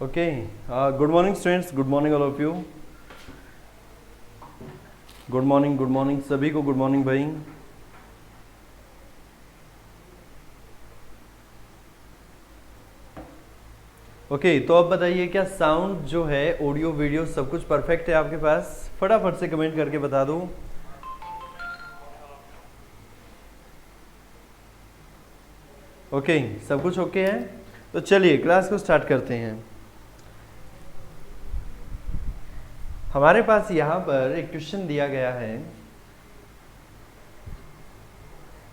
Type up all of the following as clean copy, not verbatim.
Okay, good morning students, good morning all of you. Good morning सभी को, good morning भाई। Okay, तो अब बताइए क्या साउंड जो है, ऑडियो वीडियो सब कुछ परफेक्ट है आपके पास? फटाफट से कमेंट करके बता दो। ओके, सब कुछ ओके है? तो चलिए क्लास को स्टार्ट करते हैं। हमारे पास यहाँ पर एक क्वेश्चन दिया गया है।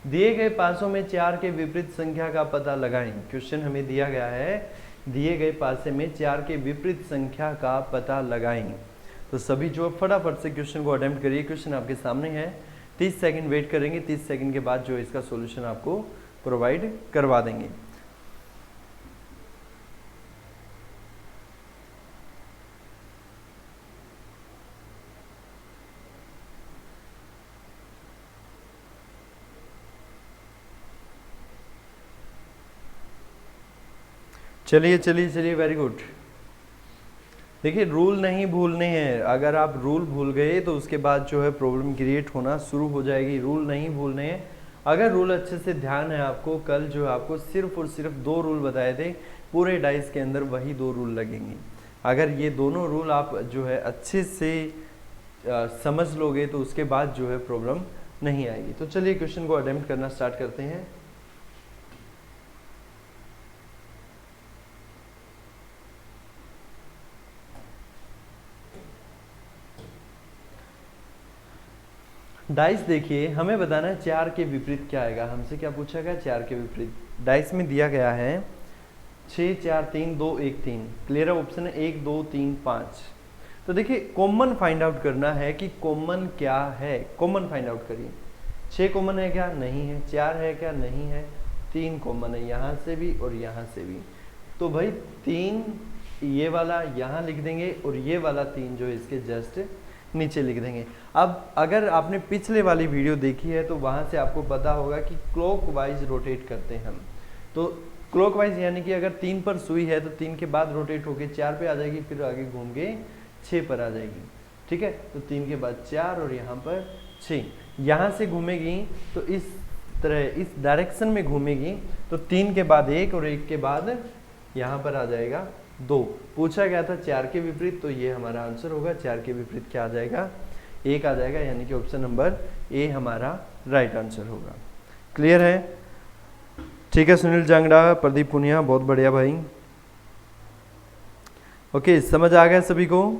दिए गए पासों में 4 के विपरीत संख्या का पता लगाएं। क्वेश्चन हमें दिया गया है, दिए गए पासे में 4 के विपरीत संख्या का पता लगाएं। तो सभी जो फटाफट से क्वेश्चन को अटेम्प्ट करिए। क्वेश्चन आपके सामने है, 30 सेकंड वेट करेंगे। 30 सेकंड के बाद जो इसका सॉल्यूशन आपको प्रोवाइड करवा देंगे। चलिए, वेरी गुड। देखिए, रूल नहीं भूलने हैं। अगर आप रूल भूल गए तो उसके बाद जो है प्रॉब्लम क्रिएट होना शुरू हो जाएगी। रूल नहीं भूलने हैं। अगर रूल अच्छे से ध्यान है आपको, कल जो है आपको सिर्फ और सिर्फ 2 रूल बताए थे, पूरे डाइस के अंदर वही 2 रूल लगेंगे। अगर ये दोनों रूल आप जो है अच्छे से समझ लोगे तो उसके बाद जो है प्रॉब्लम नहीं आएगी। तो चलिए क्वेश्चन को अटेम्प्ट करना स्टार्ट करते हैं। डाइस देखिए, हमें बताना है 4 के विपरीत क्या आएगा। हमसे क्या पूछा गया? 4 के विपरीत। डाइस में दिया गया है 6 4 3 2 1 3। क्लियर है? ऑप्शन है 1 2 3 5। तो देखिए, कॉमन फाइंड आउट करना है कि कॉमन क्या है। कॉमन फाइंड आउट करिए। 6 कॉमन है क्या? नहीं है। 4 है क्या? नहीं है। 3 कॉमन है, यहाँ से भी और यहाँ से भी। तो भाई 3 ये वाला यहाँ लिख देंगे और ये वाला 3 जो है इसके जस्ट नीचे लिख देंगे। अब अगर आपने पिछले वाली वीडियो देखी है तो वहां से आपको पता होगा कि क्लॉकवाइज रोटेट करते हैं हम। तो क्लॉकवाइज यानी कि अगर 3 पर सुई है तो 3 के बाद रोटेट होके 4 पे आ जाएगी, फिर आगे घूम के 6 पर आ जाएगी। ठीक है? तो 3 के बाद 4 और यहाँ पर 6। यहाँ से घूमेगी तो इस तरह इस डायरेक्शन में घूमेगी, तो 3 के बाद 1 और 1 के बाद यहाँ पर आ जाएगा 2। पूछा गया था 4 के विपरीत, तो ये हमारा आंसर होगा। 4 के विपरीत क्या आ जाएगा? 1 आ जाएगा, यानी कि ऑप्शन नंबर ए हमारा राइट आंसर होगा। क्लियर है? ठीक है, सुनील जांगड़ा, प्रदीप पुनिया, बहुत बढ़िया भाई। ओके, समझ आ गया सभी को?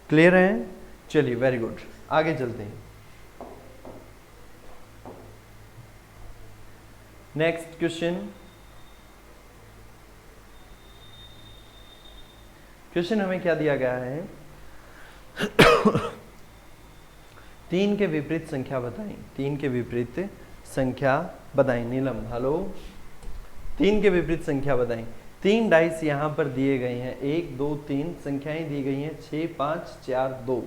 क्लियर है? चलिए, वेरी गुड, आगे चलते हैं। Next question. क्वेश्चन हमें क्या दिया गया है? 3 के विपरीत संख्या बताएं। 3 के विपरीत संख्या बताएं। नीलम, हेलो। 3 के विपरीत संख्या बताएं। 3 डाइस यहाँ पर दिए गए हैं, 1 2 3 संख्याएं दी गई हैं, 6 5 4 2।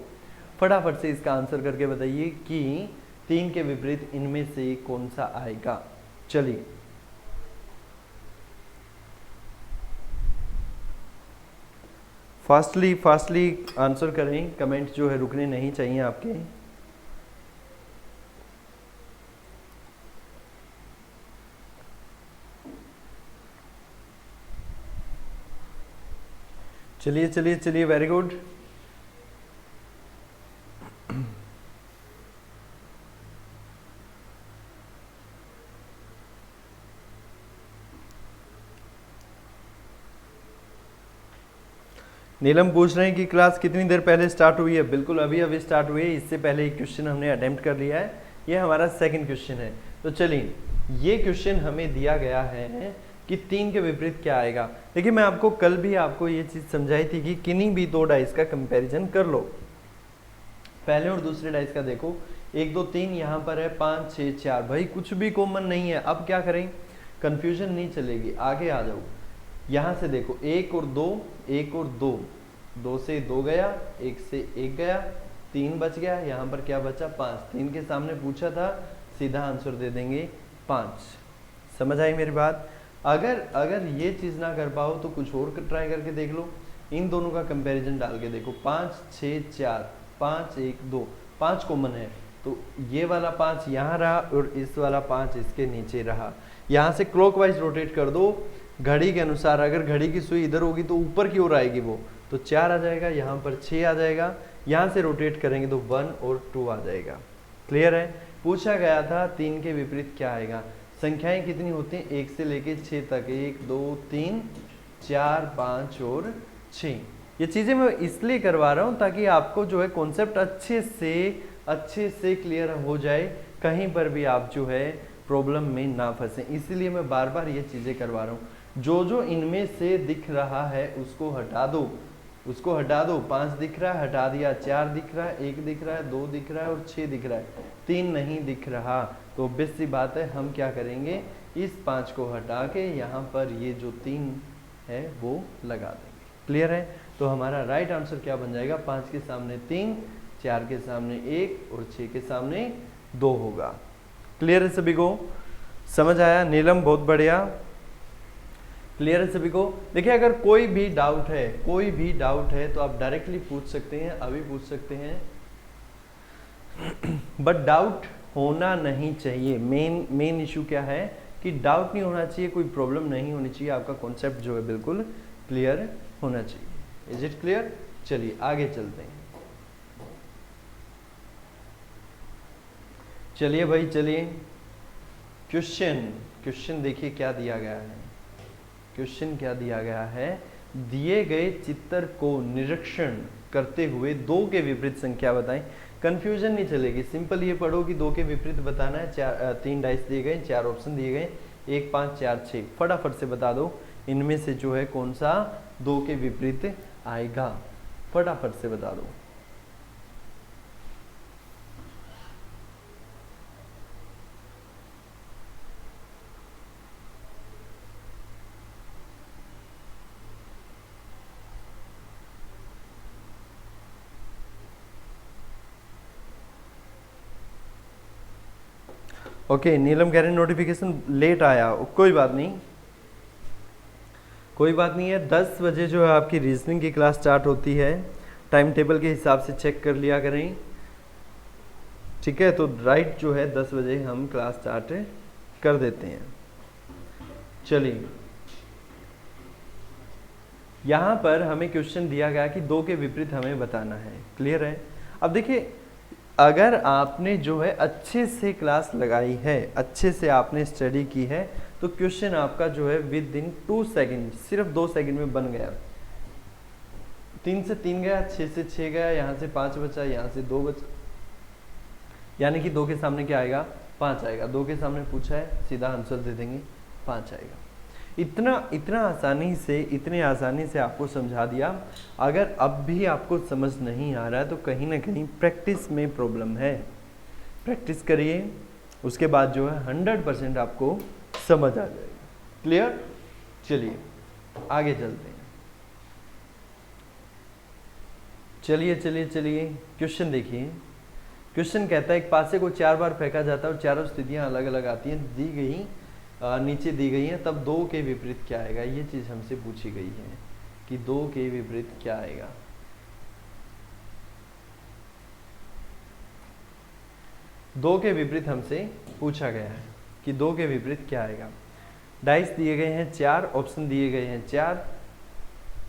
फटाफट से इसका आंसर करके बताइए कि 3 के विपरीत इनमें से कौन सा आएगा। चलिए, फास्टली आंसर करें। कमेंट जो है रुकने नहीं चाहिए आपके। चलिए, वेरी गुड। नीलम पूछ रहे हैं कि क्लास कितनी देर पहले स्टार्ट हुई है। बिल्कुल अभी स्टार्ट हुई है। इससे पहले एक क्वेश्चन हमने अटेम्प्ट कर लिया है, ये हमारा सेकंड क्वेश्चन है। तो चलिए, ये क्वेश्चन हमें दिया गया है कि 3 के विपरीत क्या आएगा। देखिए, मैं आपको कल भी आपको ये चीज़ समझाई थी कि किन्हीं भी 2 डाइस का कंपेरिजन कर लो। पहले और दूसरे डाइस का देखो, 1 2 3 यहाँ पर है, 5 6 4। भाई कुछ भी कॉमन नहीं है। अब क्या करें? कंफ्यूजन नहीं चलेगी, आगे आ जाओ। यहाँ से देखो, 1 और 2, 1 और 2, 2 से 2 गया, 1 से 1 गया, 3 बच गया। यहाँ पर क्या बचा? 5। 3 के सामने पूछा था, सीधा आंसर दे देंगे 5। समझ आई मेरी बात? अगर अगर ये चीज़ ना कर पाओ तो कुछ और ट्राई करके देख लो, इन दोनों का कंपैरिजन डाल के देखो। 5 6 4 5 1 2, 5 कॉमन है तो ये वाला 5 यहाँ रहा और इस वाला 5 इसके नीचे रहा। यहाँ से क्लॉकवाइज रोटेट कर दो घड़ी के अनुसार, अगर घड़ी की सुई इधर होगी तो ऊपर की ओर आएगी वो, तो 4 आ जाएगा, यहाँ पर 6 आ जाएगा। यहाँ से रोटेट करेंगे तो 1 और 2 आ जाएगा। क्लियर है? पूछा गया था 3 के विपरीत क्या आएगा। संख्याएं कितनी होती हैं? 1 से लेके 6 तक, 1 2 3 4 5 और 6। ये चीज़ें मैं इसलिए करवा रहा हूँ ताकि आपको जो है कॉन्सेप्ट अच्छे से क्लियर हो जाए, कहीं पर भी आप जो है प्रॉब्लम में ना फंसे। इसीलिए मैं बार बार ये चीज़ें करवा रहा हूँ। जो इनमें से दिख रहा है उसको हटा दो, 5 दिख रहा है हटा दिया, 4 दिख रहा है, 1 दिख रहा है, 2 दिख रहा है और 6 दिख रहा है, 3 नहीं दिख रहा। तो ऑब्वियस सी बात है, हम क्या करेंगे, इस 5 को हटा के यहाँ पर ये जो 3 है वो लगा देंगे। क्लियर है? तो हमारा राइट आंसर क्या बन जाएगा? 5 के सामने 3, 4 के सामने 1 और 6 के सामने 2 होगा। क्लियर है सभी को? समझ आया? नीलम बहुत बढ़िया। क्लियर है सभी को? देखिए अगर कोई भी डाउट है तो आप डायरेक्टली पूछ सकते हैं, अभी पूछ सकते हैं, बट डाउट होना नहीं चाहिए। मेन इशू क्या है कि डाउट नहीं होना चाहिए, कोई प्रॉब्लम नहीं होनी चाहिए, आपका कॉन्सेप्ट जो है बिल्कुल क्लियर होना चाहिए। Is it clear? चलिए आगे चलते हैं। चलिए भाई चलिए, क्वेश्चन देखिए क्या दिया गया है। क्वेश्चन क्या दिया गया है? दिए गए चित्र को निरीक्षण करते हुए 2 के विपरीत संख्या बताएं। कंफ्यूजन नहीं चलेगी, सिंपल ये पढ़ो कि 2 के विपरीत बताना है। 3 डाइस दिए गए, 4 ऑप्शन दिए गए, 1 5 4 6, फटाफट से बता दो इनमें से जो है कौन सा 2 के विपरीत आएगा, फटाफट से बता दो। ओके, नीलम कह रहे हैं नोटिफिकेशन लेट आया, कोई बात नहीं, कोई बात नहीं है। 10 बजे जो है आपकी रीजनिंग की क्लास स्टार्ट होती है, टाइम टेबल के हिसाब से चेक कर लिया करें, ठीक है? तो राइट जो है 10 बजे हम क्लास स्टार्ट कर देते हैं। चलिए यहाँ पर हमें क्वेश्चन दिया गया कि 2 के विपरीत हमें बताना है। क्लियर है? अब देखिए अगर आपने जो है अच्छे से क्लास लगाई है, अच्छे से आपने स्टडी की है, तो क्वेश्चन आपका जो है विद इन 2 सेकेंड, सिर्फ 2 सेकेंड में बन गया। 3 से 3 गया, 6 से 6 गया, यहाँ से 5 बचा, यहाँ से 2 बचा, यानी कि 2 के सामने क्या आएगा? 5 आएगा। 2 के सामने पूछा है, सीधा आंसर दे देंगे, 5 आएगा। इतना इतने आसानी से आपको समझा दिया। अगर अब भी आपको समझ नहीं आ रहा है तो कहीं ना कहीं प्रैक्टिस में प्रॉब्लम है। प्रैक्टिस करिए, उसके बाद जो है 100% आपको समझ आ जाएगा। क्लियर? चलिए आगे चलते हैं। चलिए क्वेश्चन देखिए। क्वेश्चन कहता है एक पासे को 4 बार फेंका जाता है और चारों स्थितियां अलग अलग आती हैं, दी गई नीचे दी गई हैं, तब 2 के विपरीत क्या आएगा? ये चीज हमसे पूछी गई है कि 2 के विपरीत क्या आएगा। दो के विपरीत हमसे पूछा गया है कि 2 के विपरीत क्या आएगा। डाइस दिए गए हैं 4, ऑप्शन दिए गए हैं 4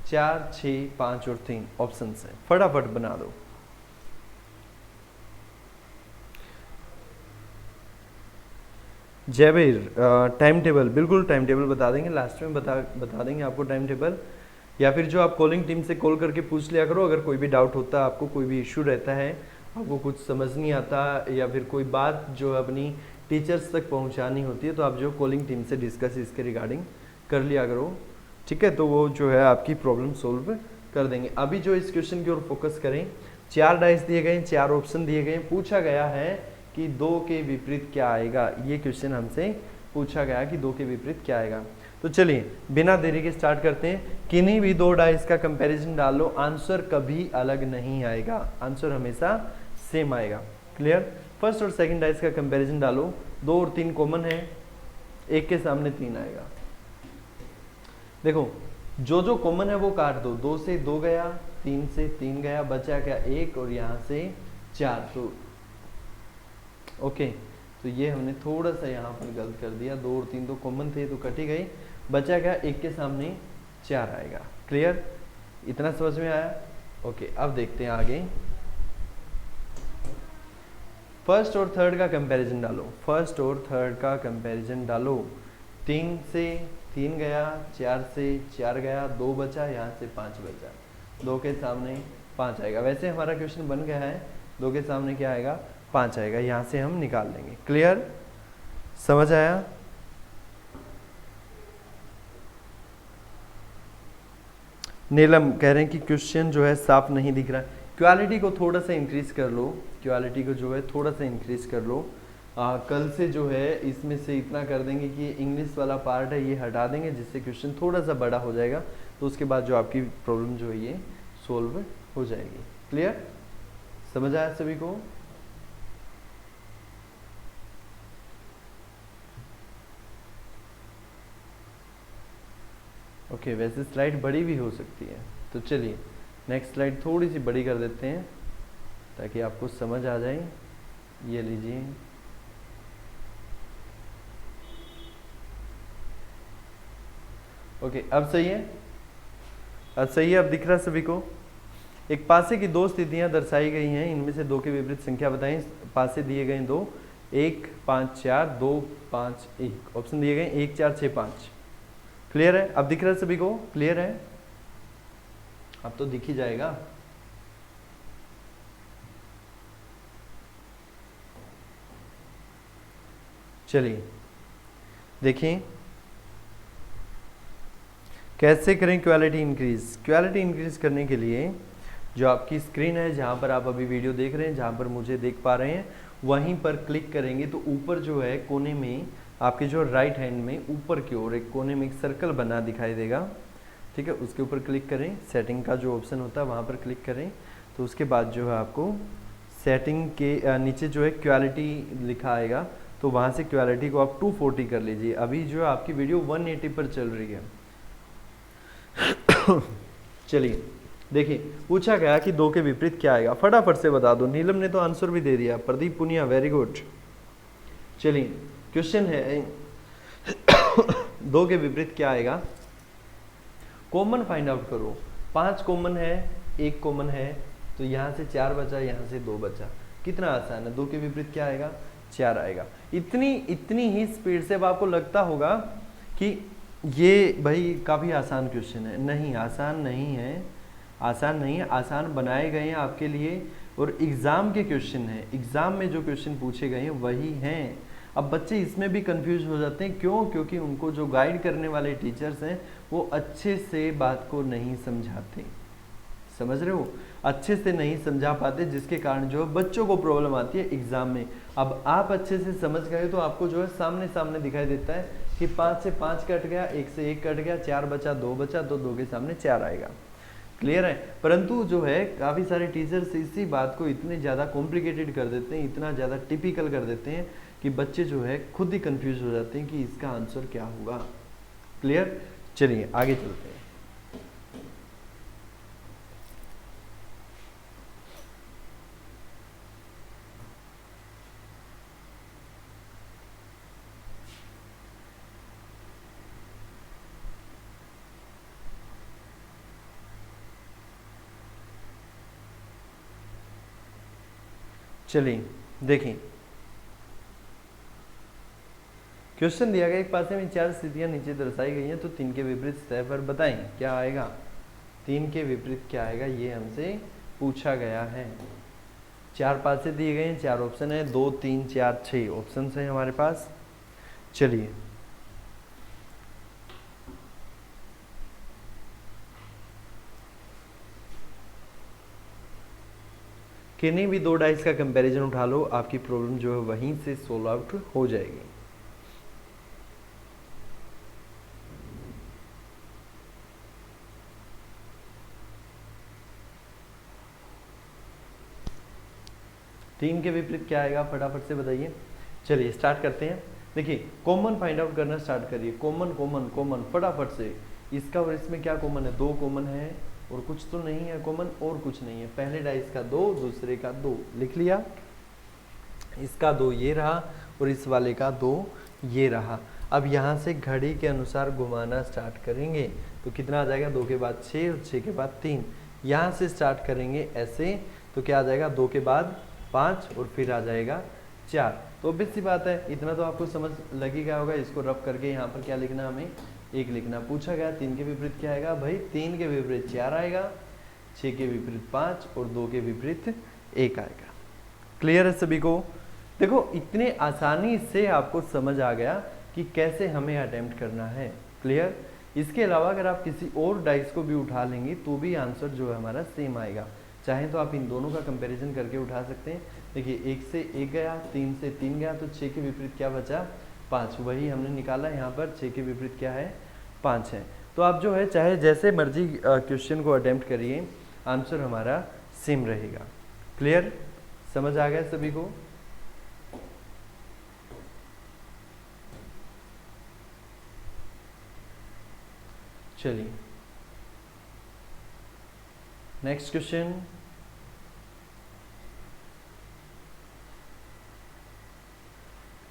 4 6 5 और 3 ऑप्शन है, फटाफट बना दो। जयवीर टाइम टेबल, बिल्कुल टाइम टेबल बता देंगे, लास्ट में बता देंगे आपको टाइम टेबल, या फिर जो आप कॉलिंग टीम से कॉल करके पूछ लिया करो अगर कोई भी डाउट होता है, आपको कोई भी इशू रहता है, आपको कुछ समझ नहीं आता या फिर कोई बात जो अपनी टीचर्स तक पहुंचानी होती है, तो आप जो कॉलिंग टीम से डिस्कस इसके रिगार्डिंग कर लिया करो, ठीक है? तो वो जो है आपकी प्रॉब्लम सोल्व कर देंगे। अभी जो इस क्वेश्चन की ओर फोकस करें, 4 डाइस दिए गए, 4 ऑप्शन दिए गए, पूछा गया है कि 2 के विपरीत क्या आएगा। ये क्वेश्चन हमसे पूछा गया कि 2 के विपरीत क्या आएगा। तो चलिए बिना देरी के स्टार्ट करते हैं। किन्हीं भी 2 डाइस का कंपैरिजन डाल लो, आंसर कभी अलग नहीं आएगा, आंसर हमेशा सेम आएगा। क्लियर? फर्स्ट और सेकंड डाइस का कंपैरिजन डालो, 2 और 3 कॉमन है, 1 के सामने 3 आएगा। देखो जो जो कॉमन है वो काट दो, 2 से 2 गया, 3 से 3 गया, बचा क्या 1 और यहाँ से 4। तो ओके, तो ये हमने थोड़ा सा यहाँ पर गलत कर दिया, 2 और 3 तो कॉमन थे तो कट ही गई, बचा क्या 1 के सामने 4 आएगा। क्लियर, इतना समझ में आया? ओके, अब देखते हैं आगे। फर्स्ट और थर्ड का कंपैरिजन डालो, फर्स्ट और थर्ड का कंपैरिजन डालो। 3 से 3 गया, 4 से 4 गया, 2 बचा, यहाँ से 5 बचा, 2 के सामने 5 आएगा। वैसे हमारा क्वेश्चन बन गया है, 2 के सामने क्या आएगा 5 आएगा, यहाँ से हम निकाल लेंगे। क्लियर, समझ आया? नीलम कह रहे हैं कि क्वेश्चन जो है साफ नहीं दिख रहा है। क्वालिटी को थोड़ा सा इंक्रीज कर लो, क्वालिटी को जो है थोड़ा सा इंक्रीज कर लो। कल से जो है इसमें से इतना कर देंगे कि इंग्लिश वाला पार्ट है ये हटा देंगे, जिससे क्वेश्चन थोड़ा सा बड़ा हो जाएगा, तो उसके बाद जो आपकी प्रॉब्लम जो है ये सोल्व हो जाएगी। क्लियर, समझ आया सभी को? ओके, वैसे स्लाइड बड़ी भी हो सकती है, तो चलिए नेक्स्ट स्लाइड थोड़ी सी बड़ी कर देते हैं ताकि आपको समझ आ जाए। ये लीजिए, ओके, अब सही है, अब सही है, अब दिख रहा है सभी को? एक पासे की 2 स्थितियां दर्शाई गई हैं, इनमें से 2 के विपरीत संख्या बताएं। पासे दिए गए 2, 1 5 4, 2 5 1, ऑप्शन दिए गए 1 4 6 5। क्लियर है? अब दिख रहा है सभी को? क्लियर है? अब तो दिख ही जाएगा। चलिए देखिए कैसे करें क्वालिटी इंक्रीज। क्वालिटी इंक्रीज करने के लिए जो आपकी स्क्रीन है, जहां पर आप अभी वीडियो देख रहे हैं, जहां पर मुझे देख पा रहे हैं, वहीं पर क्लिक करेंगे तो ऊपर जो है कोने में आपके जो राइट हैंड में ऊपर की ओर एक कोने में एक सर्कल बना दिखाई देगा। ठीक है, उसके ऊपर क्लिक करें, सेटिंग का जो ऑप्शन होता है वहाँ पर क्लिक करें, तो उसके बाद जो है आपको सेटिंग के नीचे जो है क्वालिटी लिखा आएगा, तो वहाँ से क्वालिटी को आप 240 कर लीजिए। अभी जो है आपकी वीडियो 180 पर चल रही है। चलिए देखिए, पूछा गया कि 2 के विपरीत क्या आएगा, फटाफट से बता दो। नीलम ने तो आंसर भी दे दिया, प्रदीप पुनिया वेरी गुड। चलिए क्वेश्चन है 2 के विपरीत क्या आएगा, कॉमन फाइंड आउट करो। 5 कॉमन है, 1 कॉमन है, तो यहाँ से 4 बचा, यहाँ से 2 बचा। कितना आसान है, 2 के विपरीत क्या आएगा 4 आएगा। इतनी ही स्पीड से अब आपको लगता होगा कि ये भाई काफ़ी आसान क्वेश्चन है। नहीं, आसान नहीं है, आसान नहीं है, आसान बनाए गए हैं आपके लिए, और एग्ज़ाम के क्वेश्चन है, एग्ज़ाम में जो क्वेश्चन पूछे गए हैं वही हैं। अब बच्चे इसमें भी कंफ्यूज हो जाते हैं, क्यों? क्योंकि उनको जो गाइड करने वाले टीचर्स हैं वो अच्छे से बात को नहीं समझाते, समझ रहे हो, अच्छे से नहीं समझा पाते, जिसके कारण जो है बच्चों को प्रॉब्लम आती है एग्जाम में। अब आप अच्छे से समझ गए तो आपको जो है सामने सामने दिखाई देता है कि 5 से 5 कट गया, 1 से 1 कट गया, 4 बचा, 2 बचा, तो 2 के सामने 4 आएगा। क्लियर है? परंतु जो है काफ़ी सारे टीचर्स इसी बात को इतने ज़्यादा कॉम्प्लिकेटेड कर देते हैं, इतना ज़्यादा टिपिकल कर देते हैं कि बच्चे जो है खुद ही कंफ्यूज हो जाते हैं कि इसका आंसर क्या होगा। क्लियर? चलिए आगे चलते हैं। चलिए देखिए, क्वेश्चन दिया गया एक पासे में 4 स्थितियां नीचे दर्शाई गई हैं, तो 3 के विपरीत सतह पर बताएं क्या आएगा। 3 के विपरीत क्या आएगा ये हमसे पूछा गया है। 4 पासे दिए गए हैं, 4 ऑप्शन है, 2 3 4 6 ऑप्शन है हमारे पास। चलिए किन्हीं भी 2 डाइस का कंपैरिजन उठा लो, आपकी प्रॉब्लम जो है वहीं से सोल्व आउट हो जाएगी। तीन के विपरीत क्या आएगा फटाफट से बताइए। चलिए स्टार्ट करते हैं। देखिए कॉमन फाइंड आउट करना स्टार्ट करिए, कॉमन कॉमन कॉमन फटाफट से। इसका और इसमें क्या कॉमन है, 2 कॉमन है और कुछ तो नहीं है कॉमन, और कुछ नहीं है। पहले डाइस का 2, दूसरे का 2 लिख लिया, इसका 2 ये रहा और इस वाले का 2 ये रहा। अब यहाँ से घड़ी के अनुसार घुमाना स्टार्ट करेंगे तो कितना आ जाएगा, 2 के बाद 6 और 6 के बाद 3। यहाँ से स्टार्ट करेंगे ऐसे तो क्या आ जाएगा, 2 के बाद 5 और फिर आ जाएगा 4। तो ऑब्वियस सी बात है, इतना तो आपको समझ लग ही गया होगा। इसको रब करके यहाँ पर क्या लिखना, हमें 1 लिखना। पूछा गया 3 के विपरीत क्या आएगा, भाई 3 के विपरीत 4 आएगा, 6 के विपरीत 5 और 2 के विपरीत 1 आएगा। क्लियर है सभी को? देखो इतने आसानी से आपको समझ आ गया कि कैसे हमें अटेम्प्ट करना है। क्लियर? इसके अलावा अगर आप किसी और डाइस को भी उठा लेंगे तो भी आंसर जो है हमारा सेम आएगा। चाहे तो आप इन दोनों का कंपैरिजन करके उठा सकते हैं। देखिए 1 से 1 गया, 3 से 3 गया, तो 6 के विपरीत क्या बचा, 5। वही हमने निकाला यहाँ पर, 6 के विपरीत क्या है, 5 है। तो आप जो है चाहे जैसे मर्जी क्वेश्चन को अटेम्प्ट करिए, आंसर हमारा सेम रहेगा। क्लियर? समझ आ गया सभी को? चलिए नेक्स्ट क्वेश्चन।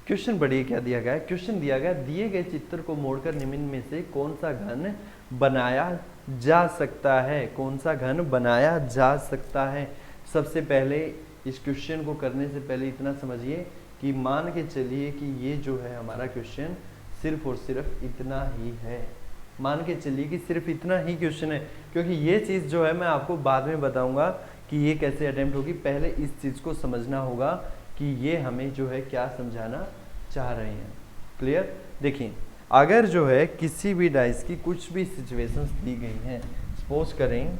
क्वेश्चन पढ़िए क्या दिया गया है। क्वेश्चन दिया गया, दिए गए चित्र को मोड़कर निम्न में से कौन सा घन बनाया जा सकता है, कौन सा घन बनाया जा सकता है। सबसे पहले इस क्वेश्चन को करने से पहले इतना समझिए कि मान के चलिए कि ये जो है हमारा क्वेश्चन सिर्फ और सिर्फ इतना ही है। मान के चलिए कि सिर्फ इतना ही क्वेश्चन है, क्योंकि ये चीज़ जो है मैं आपको बाद में बताऊंगा कि ये कैसे अटेम्प्ट होगी। पहले इस चीज़ को समझना होगा कि ये हमें जो है क्या समझाना चाह रहे हैं। क्लियर? देखिए अगर जो है किसी भी डाइस की कुछ भी सिचुएशंस दी गई हैं, सपोज करें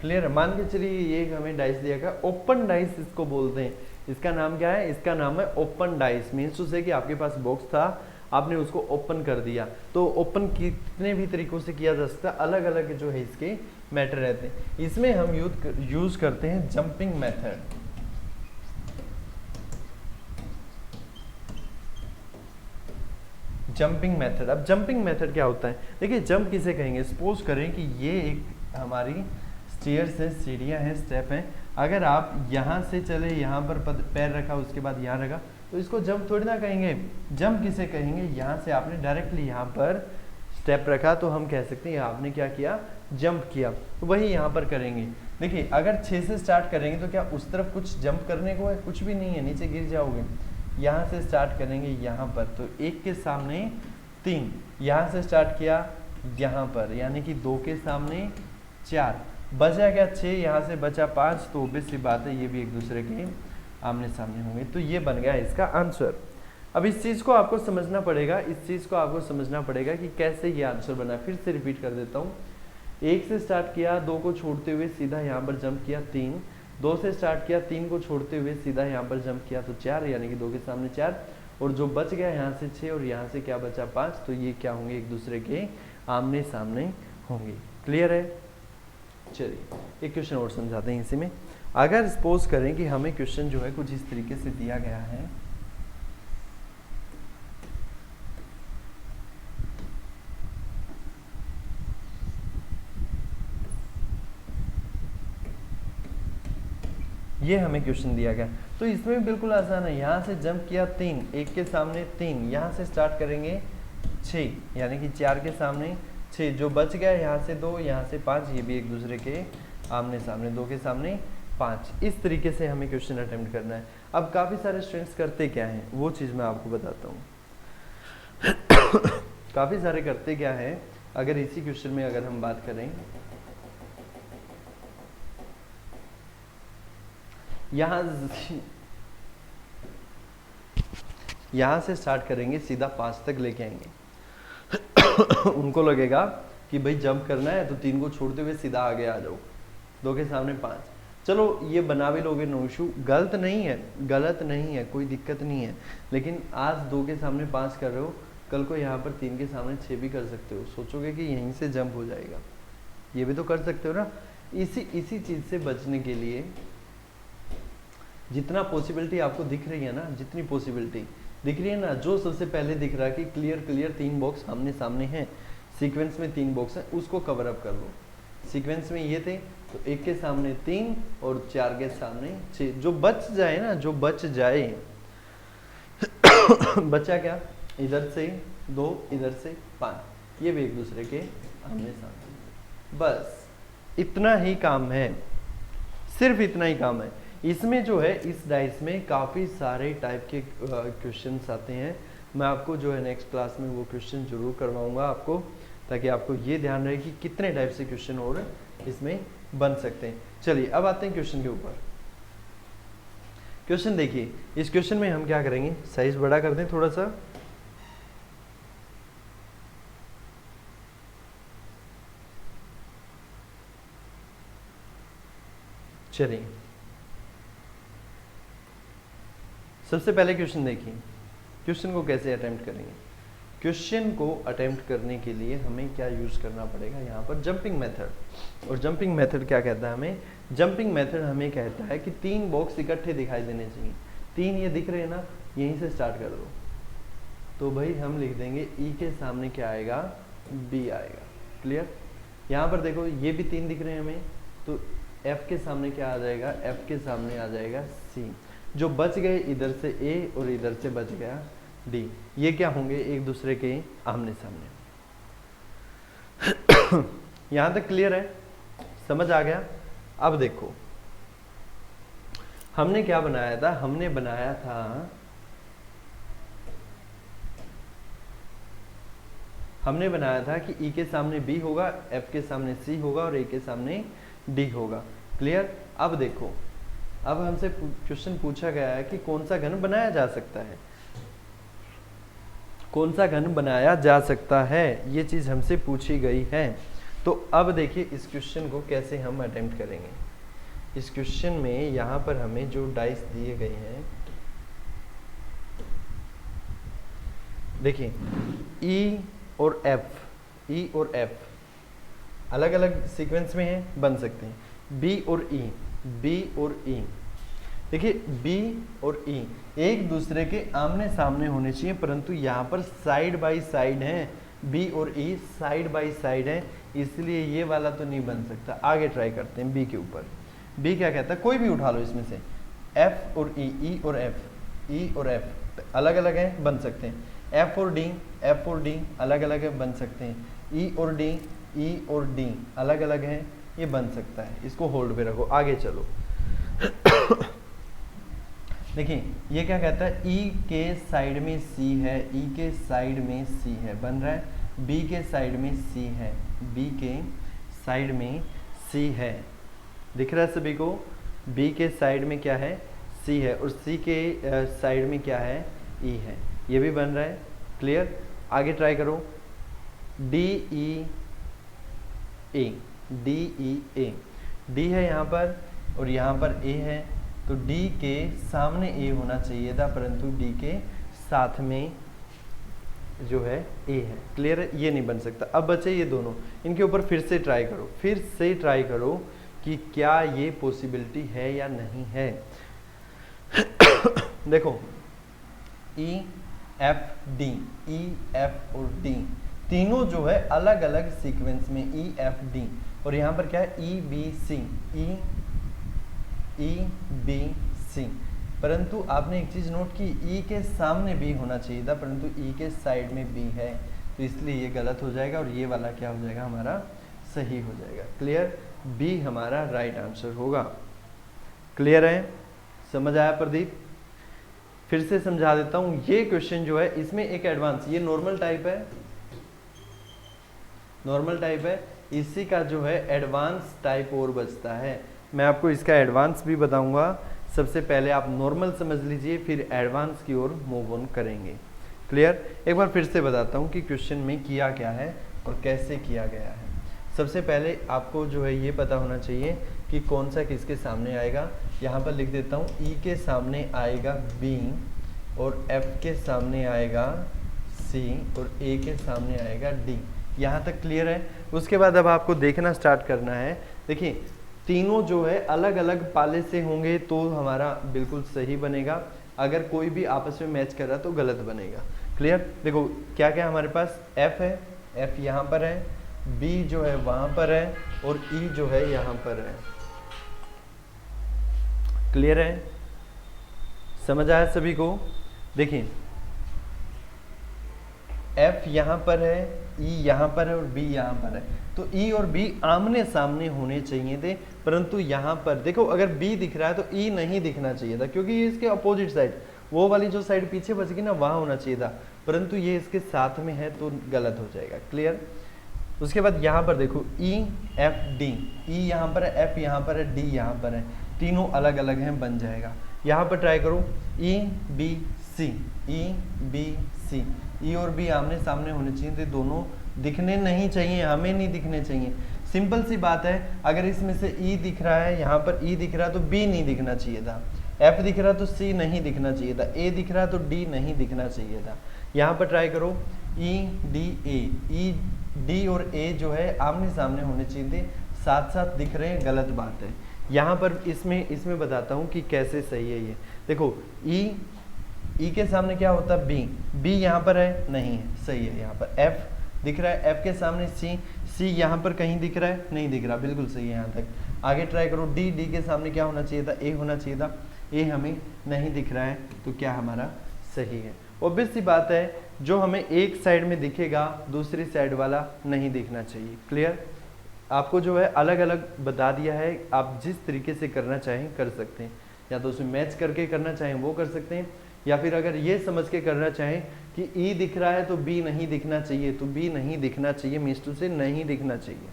क्लियर? मान के चलिए ये हमें डाइस दिया गया, ओपन डाइस इसको बोलते हैं। इसका नाम क्या है, इसका नाम है ओपन डाइस। मीन्स टू से कि आपके पास बॉक्स था, आपने उसको ओपन कर दिया। तो ओपन कितने भी तरीकों से किया जा सकता है, अलग अलग जो है इसके मैटर रहते हैं। इसमें हम यूज करते हैं जंपिंग मेथड। जंपिंग मेथड, अब जंपिंग मेथड क्या होता है, देखिए जंप किसे कहेंगे। सपोज करें कि ये एक हमारी स्टेयर्स है, सीढ़ियाँ हैं, स्टेप हैं। अगर आप यहाँ से चले, यहाँ पर पैर रखा, उसके बाद यहाँ रखा, तो इसको जंप थोड़ी ना कहेंगे। जंप किसे कहेंगे, यहाँ से आपने डायरेक्टली यहाँ पर स्टेप रखा तो हम कह सकते हैं आपने क्या किया, जंप किया। तो वही यहाँ पर करेंगे। देखिए अगर 6 से स्टार्ट करेंगे तो क्या उस तरफ कुछ जंप करने को है, कुछ भी नहीं है, नीचे गिर जाओगे। यहाँ से स्टार्ट करेंगे यहाँ पर, तो 1 के सामने 3, यहाँ से स्टार्ट किया यहाँ पर, यानी कि 2 के सामने 4, बचा क्या 6, यहाँ से बचा 5। तो ऑब्वियस सी बात है ये भी एक दूसरे के आमने सामने होंगे। तो ये बन गया इसका आंसर। अब इस चीज़ को आपको समझना पड़ेगा, इस चीज़ को आपको समझना पड़ेगा कि कैसे ये आंसर बना। फिर से रिपीट कर देता हूँ। 1 से स्टार्ट किया, 2 को छोड़ते हुए सीधा यहाँ पर जंप किया 3, 2 से स्टार्ट किया, 3 को छोड़ते हुए सीधा यहाँ पर जंप किया तो 4, यानी कि 2 के सामने 4, और जो बच गया यहाँ से 6 और यहाँ से क्या बचा 5। तो ये क्या होंगे, एक दूसरे के आमने सामने होंगे। क्लियर है? चलिए एक क्वेश्चन और समझाते हैं इसी में। अगर सपोज करें कि हमें क्वेश्चन जो है कुछ इस तरीके से दिया गया है, ये हमें क्वेश्चन दिया गया, तो इसमें भी बिल्कुल आसान है। यहाँ से जंप किया 3, 1 के सामने 3, यहाँ से स्टार्ट करेंगे 6, यानी कि 4 के सामने 6, जो बच गया यहाँ से 2, यहाँ से 5, ये भी एक दूसरे के आमने सामने, 2 के सामने 5। इस तरीके से हमें क्वेश्चन अटेम्प्ट करना है। अब काफ़ी सारे स्टूडेंट्स करते क्या हैं, वो चीज़ मैं आपको बताता हूँ। काफ़ी सारे करते क्या है, अगर इसी क्वेश्चन में अगर हम बात करें, यहाँ से स्टार्ट करेंगे, सीधा 5 तक लेके आएंगे। उनको लगेगा कि भाई जंप करना है तो 3 को छोड़ते हुए सीधा आगे आ जाओ। 2 के सामने 5। चलो ये बना भी लोगे, नो इशू, गलत नहीं है, गलत नहीं है, कोई दिक्कत नहीं है। लेकिन आज 2 के सामने 5 कर रहे हो, कल को यहाँ पर 3 के सामने 6 भी कर सकते हो। सोचोगे कि यहीं से जंप हो जाएगा, ये भी तो कर सकते हो ना। इसी चीज़ से बचने के लिए जितना पॉसिबिलिटी आपको दिख रही है ना, जितनी पॉसिबिलिटी दिख रही है ना, जो सबसे पहले दिख रहा है कि क्लियर 3 बॉक्स आमने सामने हैं, सीक्वेंस में 3 बॉक्स हैं, उसको कवर अप कर लो। सीक्वेंस में ये थे तो 1 के सामने 3 और 4 के सामने 6, जो बच जाए ना, जो बच जाए बचा क्या, इधर से 2, इधर से 5, ये भी एक दूसरे के आमने सामने। बस इतना ही काम है, सिर्फ इतना ही काम है। इसमें जो है, इस डाइस में काफ़ी सारे टाइप के क्वेश्चंस आते हैं। मैं आपको जो है नेक्स्ट क्लास में वो क्वेश्चन जरूर करवाऊंगा आपको, ताकि आपको ये ध्यान रहे कि कितने टाइप से क्वेश्चन और इसमें बन सकते हैं। चलिए अब आते हैं क्वेश्चन के ऊपर। क्वेश्चन देखिए, इस क्वेश्चन में हम क्या करेंगे, साइज बड़ा कर दें थोड़ा सा। चलिए सबसे पहले क्वेश्चन देखिए, क्वेश्चन को कैसे अटेम्प्ट करेंगे। क्वेश्चन को अटेम्प्ट करने के लिए हमें क्या यूज करना पड़ेगा, यहाँ पर जंपिंग मेथड। और जंपिंग मेथड क्या कहता है हमें, जंपिंग मेथड हमें कहता है कि 3 बॉक्स इकट्ठे दिखाई देने चाहिए। 3 ये दिख रहे हैं ना, यहीं से स्टार्ट कर दो। तो भाई हम लिख देंगे ई के सामने क्या आएगा, बी आएगा। क्लियर, यहाँ पर देखो ये भी 3 दिख रहे हैं हमें, तो एफ के सामने क्या आ जाएगा, एफ के सामने आ जाएगा सी। जो बच गए इधर से ए और इधर से बच गया डी, ये क्या होंगे, एक दूसरे के आमने सामने। यहां तक क्लियर है, समझ आ गया। अब देखो हमने क्या बनाया था, हमने बनाया था कि ई के सामने बी होगा, एफ के सामने सी होगा और ए के सामने डी होगा। क्लियर। अब देखो, अब हमसे क्वेश्चन पूछा गया है कि कौन सा घन बनाया जा सकता है, कौन सा घन बनाया जा सकता है, ये चीज हमसे पूछी गई है। तो अब देखिए इस क्वेश्चन को कैसे हम अटेम्प्ट करेंगे। इस क्वेश्चन में यहाँ पर हमें जो डाइस दिए गए हैं, देखिए ई और एफ अलग अलग सीक्वेंस में है, बन सकते हैं। बी और ई, देखिए बी और ई एक दूसरे के आमने सामने होने चाहिए, परंतु यहाँ पर साइड बाय साइड हैं। बी और ई साइड बाय साइड है, इसलिए ये वाला तो नहीं बन सकता। आगे ट्राई करते हैं बी के ऊपर। बी क्या कहता है, कोई भी उठा लो इसमें से, एफ और ई और एफ अलग अलग हैं, बन सकते हैं। एफ और डी अलग अलग है, बन सकते हैं। ई और डी अलग अलग हैं, ये बन सकता है। इसको होल्ड पे रखो, आगे चलो। देखिए ये क्या कहता है, ई के साइड में सी है, ई के साइड में सी है, बन रहा है। बी के साइड में सी है, बी के साइड में सी है, दिख रहा है सभी को। बी के साइड में क्या है, सी है, और सी के साइड में क्या है, ई है, ये भी बन रहा है। क्लियर। आगे ट्राई करो। डी ई ए, डी है यहाँ पर और यहाँ पर ए है, तो डी के सामने ए होना चाहिए था, परंतु डी के साथ में जो है ए है। क्लियर है, ये नहीं बन सकता। अब बचे ये दोनों, इनके ऊपर फिर से ट्राई करो कि क्या ये पॉसिबिलिटी है या नहीं है। देखो ई एफ और डी तीनों जो है अलग अलग सीक्वेंस में, ई एफ डी, और यहाँ पर क्या है, ई बी सी। परंतु आपने एक चीज नोट की, ई के सामने बी होना चाहिए था, परंतु ई के साइड में बी है, तो इसलिए ये गलत हो जाएगा और ये वाला क्या हो जाएगा, हमारा सही हो जाएगा। क्लियर, बी हमारा राइट आंसर होगा। क्लियर है, समझ आया प्रदीप? फिर से समझा देता हूं। ये क्वेश्चन जो है इसमें एक एडवांस, ये नॉर्मल टाइप है, इसी का जो है एडवांस टाइप और बचता है। मैं आपको इसका एडवांस भी बताऊंगा। सबसे पहले आप नॉर्मल समझ लीजिए, फिर एडवांस की ओर मूव ऑन करेंगे। क्लियर। एक बार फिर से बताता हूं कि क्वेश्चन में किया क्या है और कैसे किया गया है। सबसे पहले आपको जो है ये पता होना चाहिए कि कौन सा किसके सामने आएगा। यहाँ पर लिख देता हूँ, ई के सामने आएगा बी, और एफ के सामने आएगा सी, और ए के सामने आएगा डी। यहाँ तक क्लियर है। उसके बाद अब आपको देखना स्टार्ट करना है। देखिए तीनों जो है अलग अलग पाले से होंगे तो हमारा बिल्कुल सही बनेगा, अगर कोई भी आपस में मैच कर रहा तो गलत बनेगा। क्लियर। देखो क्या क्या हमारे पास एफ है, एफ यहाँ पर है, बी जो है वहाँ पर है, और ई जो है यहाँ पर है। क्लियर है, समझ आया सभी को। देखिए F यहाँ पर है, E यहाँ पर है और B यहाँ पर है, तो E और B आमने सामने होने चाहिए थे, परंतु यहाँ पर देखो अगर B दिख रहा है तो E नहीं दिखना चाहिए था, क्योंकि ये इसके अपोजिट साइड, वो वाली जो साइड पीछे बच गई ना वहाँ होना चाहिए था, परंतु ये इसके साथ में है तो गलत हो जाएगा। क्लियर। उसके बाद यहाँ पर देखो E F D, E यहाँ पर है, F यहाँ पर है, D यहाँ पर है, तीनों अलग अलग हैं, बन जाएगा। यहाँ पर ट्राई करो E B C, E B C, E और B आमने सामने होने चाहिए थे, दोनों दिखने नहीं चाहिए, हमें नहीं दिखने चाहिए। सिंपल सी बात है, अगर इसमें से E दिख रहा है, यहाँ पर E दिख रहा है तो B नहीं दिखना चाहिए था, F दिख रहा तो C नहीं दिखना चाहिए था, A दिख रहा तो D नहीं दिखना चाहिए था। यहाँ पर ट्राई करो E D A, E D और A जो है आमने सामने होने चाहिए थे, साथ साथ दिख रहे हैं, गलत बात है। यहाँ पर इसमें बताता हूँ कि कैसे सही है ये। देखो ई के सामने क्या होता है बी यहाँ पर है, नहीं है, सही है। यहाँ पर एफ दिख रहा है, एफ के सामने सी यहाँ पर कहीं दिख रहा है, नहीं दिख रहा, बिल्कुल सही है। यहाँ तक आगे ट्राई करो डी के सामने क्या होना चाहिए था, ए होना चाहिए था, ए हमें नहीं दिख रहा है, तो क्या हमारा सही है। ऑब्वियस सी बात है, जो हमें एक साइड में दिखेगा दूसरी साइड वाला नहीं दिखना चाहिए। क्लियर। आपको जो है अलग अलग बता दिया है, आप जिस तरीके से करना चाहें कर सकते हैं, या तो उसमें मैच करके करना चाहें वो कर सकते हैं, या फिर अगर ये समझ के करना चाहें कि ई दिख रहा है तो बी नहीं दिखना चाहिए, तो बी नहीं दिखना चाहिए मीन्स टू से नहीं दिखना चाहिए।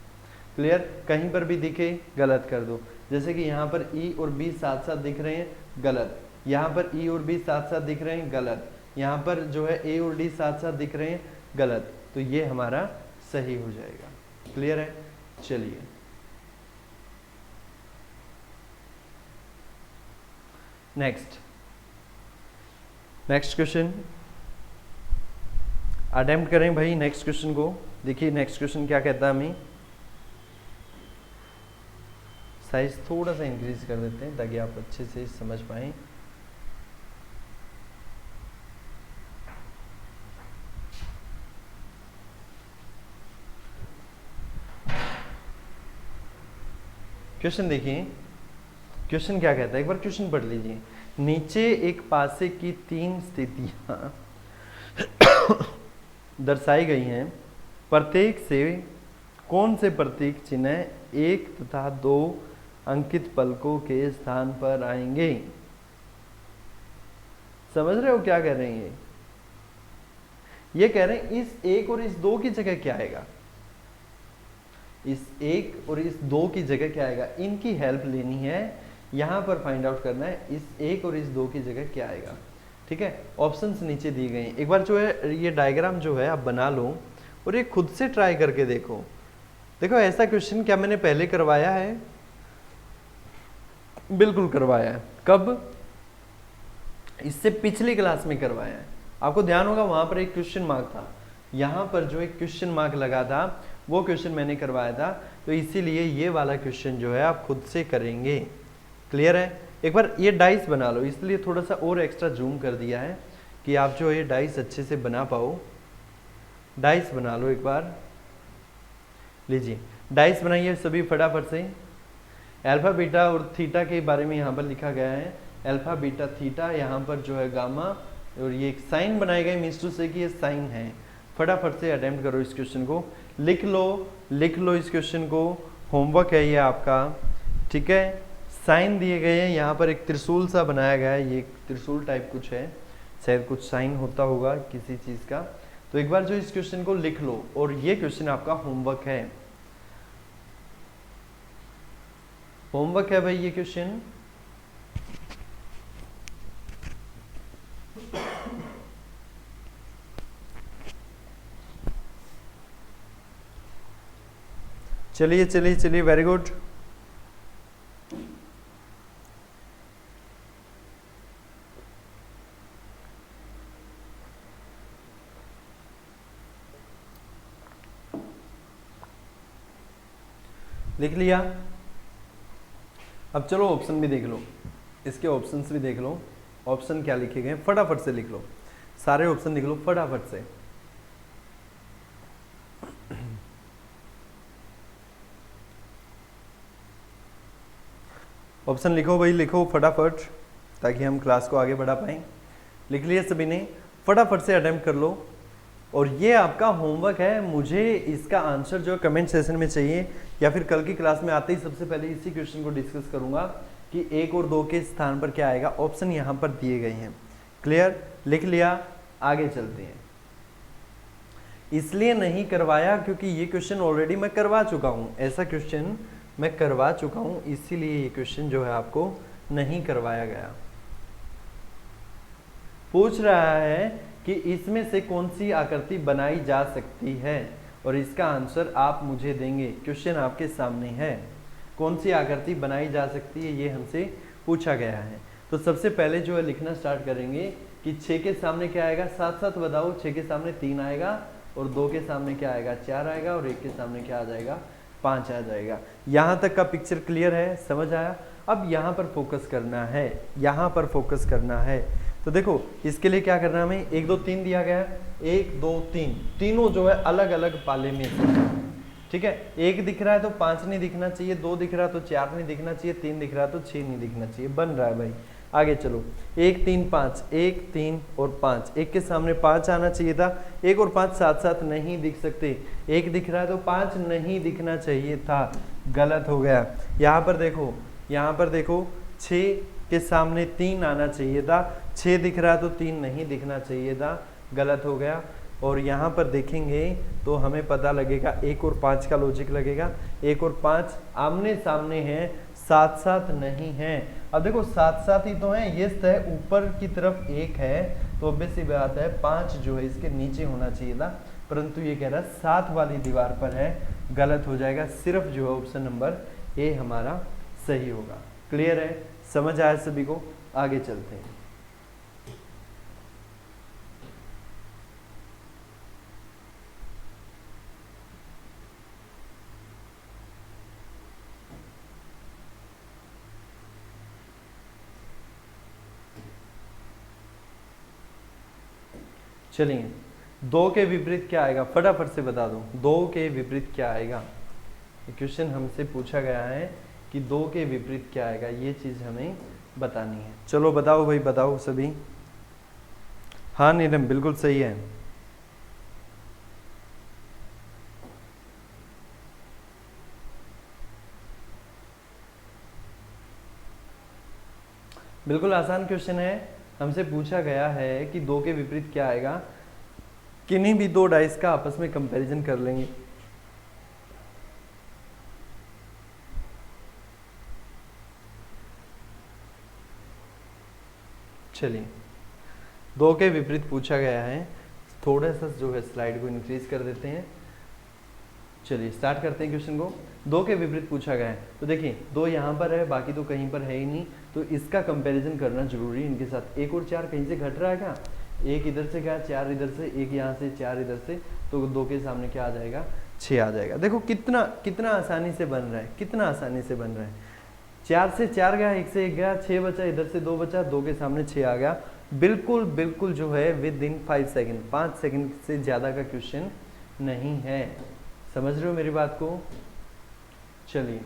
क्लियर। कहीं पर भी दिखे गलत कर दो, जैसे कि यहाँ पर ई और बी साथ साथ दिख रहे हैं, गलत। यहाँ पर ई और बी साथ साथ दिख रहे हैं, गलत। यहाँ पर जो है ए और डी साथ साथ दिख रहे हैं, गलत। तो ये हमारा सही हो जाएगा। क्लियर है। चलिए नेक्स्ट क्वेश्चन अटेम्प्ट करें भाई। नेक्स्ट क्वेश्चन को देखिए, नेक्स्ट क्वेश्चन क्या कहता है हमें। साइज थोड़ा सा इंक्रीज कर देते हैं ताकि आप अच्छे से समझ पाएं। क्वेश्चन देखिए, क्वेश्चन क्या कहता है, एक बार क्वेश्चन पढ़ लीजिए। नीचे एक पासे की 3 स्थितियां दर्शाई गई हैं, प्रत्येक से कौन से प्रतीक चिन्ह 1 तथा 2 अंकित पलकों के स्थान पर आएंगे। समझ रहे हो क्या कह रहे हैं ये कह रहे हैं इस 1 और इस 2 की जगह क्या आएगा, इस 1 और इस 2 की जगह क्या आएगा, इनकी हेल्प लेनी है, यहां पर फाइंड आउट करना है इस 1 और इस 2 की जगह क्या आएगा। ठीक है, ऑप्शंस नीचे दिए गए हैं। एक बार जो है ये डायग्राम जो है आप बना लो और ये खुद से ट्राई करके देखो। देखो ऐसा क्वेश्चन क्या मैंने पहले करवाया है, बिल्कुल करवाया है। कब, इससे पिछली क्लास में करवाया है। आपको ध्यान होगा वहां पर एक क्वेश्चन मार्क था, यहाँ पर जो एक क्वेश्चन मार्क लगा था वो क्वेश्चन मैंने करवाया था, तो इसीलिए ये वाला क्वेश्चन जो है आप खुद से करेंगे। क्लियर है। एक बार ये डाइस बना लो, इसलिए थोड़ा सा और एक्स्ट्रा जूम कर दिया है कि आप जो ये डाइस अच्छे से बना पाओ। डाइस बना लो एक बार, लीजिए डाइस बनाइए सभी फटाफट से। अल्फा बीटा और थीटा के बारे में यहाँ पर लिखा गया है, अल्फा बीटा थीटा, यहाँ पर जो है गामा, और ये एक साइन बनाए गए मीन्स टू से कि ये साइन है। फटाफट से अटेम्प्ट करो इस क्वेश्चन को, लिख लो इस क्वेश्चन को, होमवर्क है ये आपका। ठीक है, साइन दिए गए हैं, यहाँ पर एक त्रिशूल सा बनाया गया है, ये त्रिशूल टाइप कुछ है, शायद कुछ साइन होता होगा किसी चीज़ का। तो एक बार जो इस क्वेश्चन को लिख लो, और ये क्वेश्चन आपका होमवर्क है, होमवर्क है भाई ये क्वेश्चन। चलिए चलिए चलिए, वेरी गुड। लिख लिया? अब चलो ऑप्शन भी देख लो, इसके ऑप्शंस भी देख लो। ऑप्शन क्या लिखे गए फटाफट से लिख लो, सारे ऑप्शन लिख लो फटाफट से। ऑप्शन लिखो भाई, लिखो फटाफट, ताकि हम क्लास को आगे बढ़ा पाएं। लिख लिया सभी ने? फटाफट से अटेम्प्ट कर लो। और ये आपका होमवर्क है, मुझे इसका आंसर जो कमेंट सेशन में चाहिए, या फिर कल की क्लास में आते ही सबसे पहले इसी क्वेश्चन को डिस्कस करूंगा कि 1 और 2 के स्थान पर क्या आएगा। ऑप्शन यहाँ पर दिए गए हैं। क्लियर? लिख लिया? आगे चलते हैं। इसलिए नहीं करवाया क्योंकि ये क्वेश्चन ऑलरेडी मैं करवा चुका हूँ, ऐसा क्वेश्चन मैं करवा चुका हूँ, इसीलिए ये क्वेश्चन जो है आपको नहीं करवाया गया। पूछ रहा है कि इसमें से कौन सी आकृति बनाई जा सकती है, और इसका आंसर आप मुझे देंगे। क्वेश्चन आपके सामने है, कौन सी आकृति बनाई जा सकती है, ये हमसे पूछा गया है। तो सबसे पहले जो है लिखना स्टार्ट करेंगे कि 6 के सामने क्या आएगा, साथ साथ बताओ। 6 के सामने 3 आएगा, और 2 के सामने क्या आएगा, 4 आएगा, और 1 के सामने क्या आ जाएगा, 5 आ जाएगा। यहाँ तक का पिक्चर क्लियर है, समझ आया? अब यहाँ पर फोकस करना है, यहाँ पर फोकस करना है। तो देखो इसके लिए क्या करना है हमें, 1 2 3 दिया गया है, 1 2 3, तीनों जो है अलग अलग पाले में से, ठीक है। 1 दिख रहा है तो 5 नहीं दिखना चाहिए, 2 दिख रहा है तो 4 नहीं दिखना चाहिए, 3 दिख रहा है तो 6 नहीं दिखना चाहिए। बन रहा है भाई, आगे चलो। 1 3 5, 1 3 और 5, 1 के सामने 5 आना चाहिए था, 1 और 5 साथ साथ नहीं दिख सकते। 1 दिख रहा है तो 5 नहीं दिखना चाहिए था, गलत हो गया। यहाँ पर देखो, यहाँ पर देखो, 6 के सामने 3 आना चाहिए था, 6 दिख रहा है तो 3 नहीं दिखना चाहिए था, गलत हो गया। और यहाँ पर देखेंगे तो हमें पता लगेगा 1 और 5 का लॉजिक लगेगा। 1 और 5 आमने सामने हैं, साथ साथ नहीं हैं। अब देखो साथ साथ ही तो है, ये सतह ऊपर की तरफ 1 है, तो ऑब्वियस सी बात है 5 जो है इसके नीचे होना चाहिए था, परंतु ये कह रहा है 7 वाली दीवार पर है, गलत हो जाएगा। सिर्फ जो है ऑप्शन नंबर ए हमारा सही होगा। क्लियर है? समझ आया सभी को? आगे चलते हैं। चलिए, 2 के विपरीत क्या आएगा, फटाफट से बता दो। 2 के विपरीत क्या आएगा, क्वेश्चन हमसे पूछा गया है कि 2 के विपरीत क्या आएगा, ये चीज हमें बतानी है। चलो बताओ भाई, बताओ सभी। हाँ नीलम बिल्कुल सही है। बिल्कुल आसान क्वेश्चन है, हमसे पूछा गया है कि 2 के विपरीत क्या आएगा। किन्हीं भी 2 डाइस का आपस में कंपैरिजन कर लेंगे। चलिए, 2 के विपरीत पूछा गया है, थोड़ा सा जो है स्लाइड को इंक्रीज कर देते हैं। चलिए स्टार्ट करते हैं क्वेश्चन को। 2 के विपरीत पूछा गया है, तो देखिए 2 यहाँ पर है, बाकी तो कहीं पर है ही नहीं, तो इसका कंपैरिजन करना जरूरी है इनके साथ। 1 और 4 कहीं से घट रहा है क्या, 1 इधर से क्या, 4 इधर से, 1 यहाँ से, 4 इधर से, तो 2 के सामने क्या आ जाएगा, 6 आ जाएगा। देखो कितना कितना आसानी से बन रहा है, कितना आसानी से बन रहा है। 4 से 4 गया, 1 से 1 गया, 6 बचा, इधर से 2 बचा, 2 के सामने 6 आ गया। बिल्कुल बिल्कुल जो है विद इन 5 सेकेंड, 5 सेकेंड से ज़्यादा का क्वेश्चन नहीं है। समझ रहे हो मेरी बात को? चलिए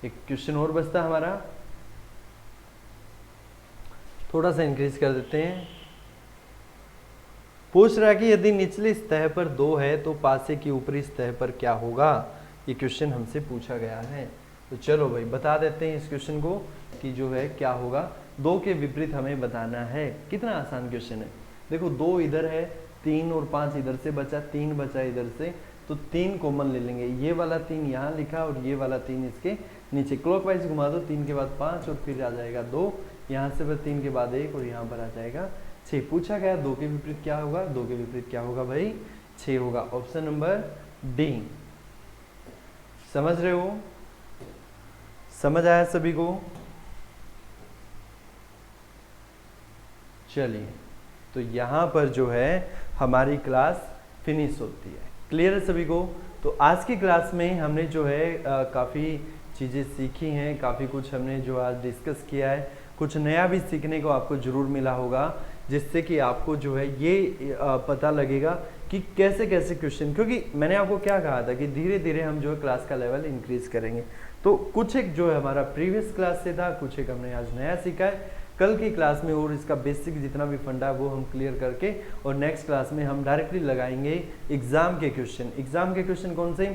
एक क्वेश्चन और बचता हमारा, थोड़ा सा इंक्रीज कर देते हैं। पूछ रहा है कि यदि निचली सतह पर 2 है तो पासे की ऊपरी सतह पर क्या होगा, ये क्वेश्चन हमसे पूछा गया है। तो चलो भाई बता देते हैं इस क्वेश्चन को कि जो है क्या होगा। 2 के विपरीत हमें बताना है। कितना आसान क्वेश्चन है। देखो 2 इधर है, 3 और 5 इधर से बचा, 3 बचा इधर से, तो 3 कॉमन ले लेंगे। ये वाला 3 यहाँ लिखा और ये वाला 3 इसके नीचे। क्लॉकवाइज घुमा दो, 3 के बाद 5 और फिर आ जाएगा 2, यहाँ से फिर 3 के बाद 1 और यहाँ पर आ जाएगा 6। पूछा गया 2 के विपरीत क्या होगा, 2 के विपरीत क्या होगा भाई, 6 होगा। Option number D. समझ रहे हो? समझ आया सभी को? चलिए, तो यहाँ पर जो है हमारी क्लास फिनिश होती है। क्लियर है सभी को? तो आज की क्लास में हमने जो है काफ़ी चीज़ें सीखी हैं, काफ़ी कुछ हमने जो आज डिस्कस किया है, कुछ नया भी सीखने को आपको ज़रूर मिला होगा, जिससे कि आपको जो है ये पता लगेगा कि कैसे कैसे क्वेश्चन, क्योंकि मैंने आपको क्या कहा था कि धीरे धीरे हम जो है क्लास का लेवल इंक्रीज करेंगे। तो कुछ एक जो है हमारा प्रीवियस क्लास से था, कुछ एक हमने आज नया सीखा है। कल की क्लास में और इसका बेसिक जितना भी फंडा है वो हम क्लियर करके और नेक्स्ट क्लास में हम डायरेक्टली लगाएंगे एग्जाम के क्वेश्चन। एग्जाम के क्वेश्चन कौन से?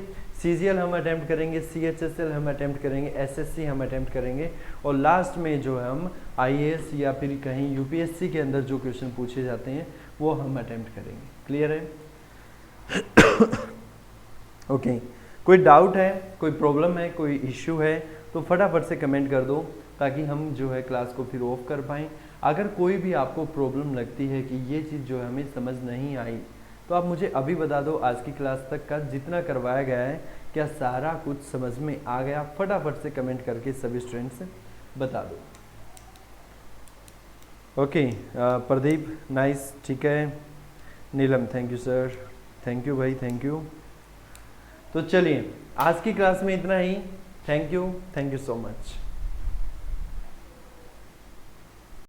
CGL हम अटेम्प्ट करेंगे, CHSL हम अटेम्प्ट करेंगे, SSC हम अटेम्प्ट करेंगे, और लास्ट में जो हम IAS या फिर कहीं UPSC के अंदर जो क्वेश्चन पूछे जाते हैं वो हम अटेम्प्ट करेंगे। क्लियर है? ओके, कोई डाउट है, कोई प्रॉब्लम है, कोई इश्यू है तो फटाफट से कमेंट कर दो, ताकि हम जो है क्लास को फिर ऑफ कर पाएँ। अगर कोई भी आपको प्रॉब्लम लगती है कि ये चीज़ जो है हमें समझ नहीं आई, तो आप मुझे अभी बता दो। आज की क्लास तक का जितना करवाया गया है क्या सारा कुछ समझ में आ गया? फटाफट से कमेंट करके सभी स्टूडेंट्स बता दो। ओके, प्रदीप नाइस, ठीक है। Neelam thank you sir, thank you भाई, थैंक यू। तो चलिए आज की क्लास में इतना ही। Thank you so much.